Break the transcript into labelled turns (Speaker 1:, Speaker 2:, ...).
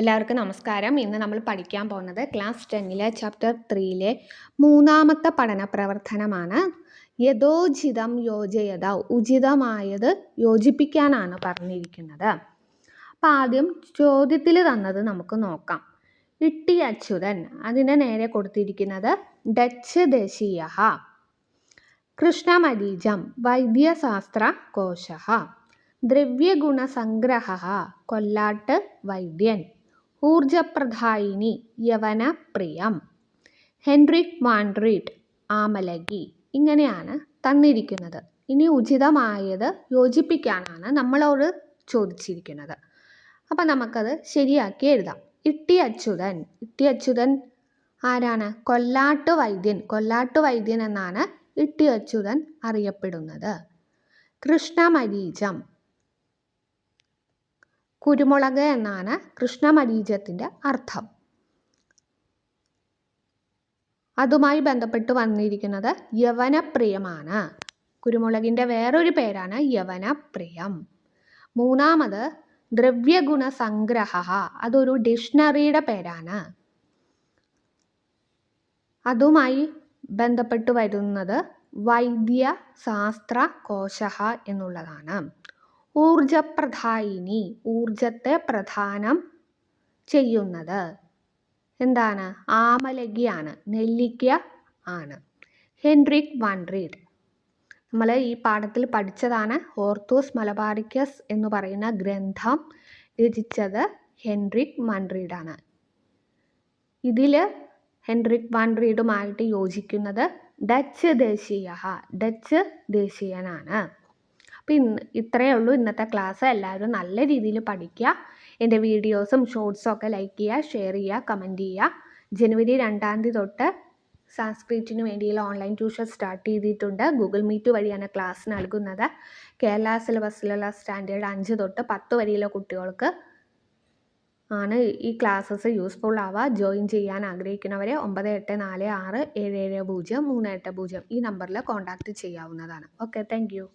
Speaker 1: എല്ലാവർക്കും നമസ്കാരം. ഇന്ന് നമ്മൾ പഠിക്കാൻ പോകുന്നത് ക്ലാസ് 10 ചാപ്റ്റർ 3 മൂന്നാമത്തെ പഠന പ്രവർത്തനമാണ്. യഥോചിതം യോജയത, ഉചിതമായത് യോജിപ്പിക്കാനാണ് പറഞ്ഞിരിക്കുന്നത്. അപ്പം ആദ്യം ചോദ്യത്തിൽ തന്നത് നമുക്ക് നോക്കാം. ഇട്ടി അച്യുതൻ, അതിൻ്റെ നേരെ കൊടുത്തിരിക്കുന്നത് ഡച്ച് ദേശീയ, കൃഷ്ണമരീചം വൈദ്യശാസ്ത്ര കോശ, ദ്രവ്യഗുണസംഗ്രഹ കൊല്ലാട്ട് വൈദ്യൻ, ഊർജപ്രദായിനി യവനപ്രിയം, ഹെൻറിക് വാൻഡ്രീറ്റ് ആമലകി. ഇങ്ങനെയാണ് തന്നിരിക്കുന്നത്. ഇനി ഉചിതമായത് യോജിപ്പിക്കാനാണ് നമ്മളോട് ചോദിച്ചിരിക്കുന്നത്. അപ്പം നമുക്കത് ശരിയാക്കി എഴുതാം. ഇട്ടി അച്യുതൻ ആരാണ്? കൊല്ലാട്ട് വൈദ്യൻ എന്നാണ് ഇട്ടി അച്യുതൻ അറിയപ്പെടുന്നത്. കൃഷ്ണമരീചം, കുരുമുളക് എന്നാണ് കൃഷ്ണമരീചത്തിൻ്റെ അർത്ഥം. അതുമായി ബന്ധപ്പെട്ട് വന്നിരിക്കുന്നത് യവനപ്രിയമാണ്. കുരുമുളകിൻ്റെ വേറൊരു പേരാണ് യവനപ്രിയം. മൂന്നാമത് ദ്രവ്യഗുണസംഗ്രഹ, അതൊരു ഡിക്ഷണറിയുടെ പേരാണ്. അതുമായി ബന്ധപ്പെട്ട് വരുന്നത് വൈദ്യശാസ്ത്ര കോശ എന്നുള്ളതാണ്. ഊർജപ്രദായിനി, ഊർജത്തെ പ്രദാനം ചെയ്യുന്നത് എന്താണ്? ആമലകിയാണ്, നെല്ലിക്ക ആണ്. ഹെൻറിക് വാൻഡ്രീറ്റ്, നമ്മൾ ഈ പാഠത്തിൽ പഠിച്ചതാണ്. ഹോർത്തൂസ് മലബാറിക്കസ് എന്ന് പറയുന്ന ഗ്രന്ഥം രചിച്ചത് ഹെൻറിക് വാൻഡ്രീഡാണ്. ഇതിൽ ഹെൻറിക് വാൻഡ്രീഡുമായിട്ട് യോജിക്കുന്നത് ഡച്ച് ദേശീയനാണ്. അപ്പം ഇത്രയേ ഉള്ളൂ ഇന്നത്തെ ക്ലാസ്. എല്ലാവരും നല്ല രീതിയിൽ പഠിക്കുക. എൻ്റെ വീഡിയോസും ഷോർട്സും ഒക്കെ ലൈക്ക് ചെയ്യുക, ഷെയർ ചെയ്യുക, കമൻറ്റ് ചെയ്യുക. ജനുവരി 2 തൊട്ട് സാൻസ്ക്രിറ്റിന് വേണ്ടിയുള്ള ഓൺലൈൻ ട്യൂഷൻ സ്റ്റാർട്ട് ചെയ്തിട്ടുണ്ട്. ഗൂഗിൾ മീറ്റ് വഴിയാണ് ക്ലാസ് നൽകുന്നത്. കേരള സിലബസിലുള്ള സ്റ്റാൻഡേർഡ് 5 തൊട്ട് 10 വരെയുള്ള കുട്ടികൾക്ക് ആണ് ഈ ക്ലാസ്സസ് യൂസ്ഫുൾ ആവുക. ജോയിൻ ചെയ്യാൻ ആഗ്രഹിക്കുന്നവരെ 9846770380 ഈ നമ്പറിൽ കോൺടാക്റ്റ് ചെയ്യാവുന്നതാണ്. Okay, thank you.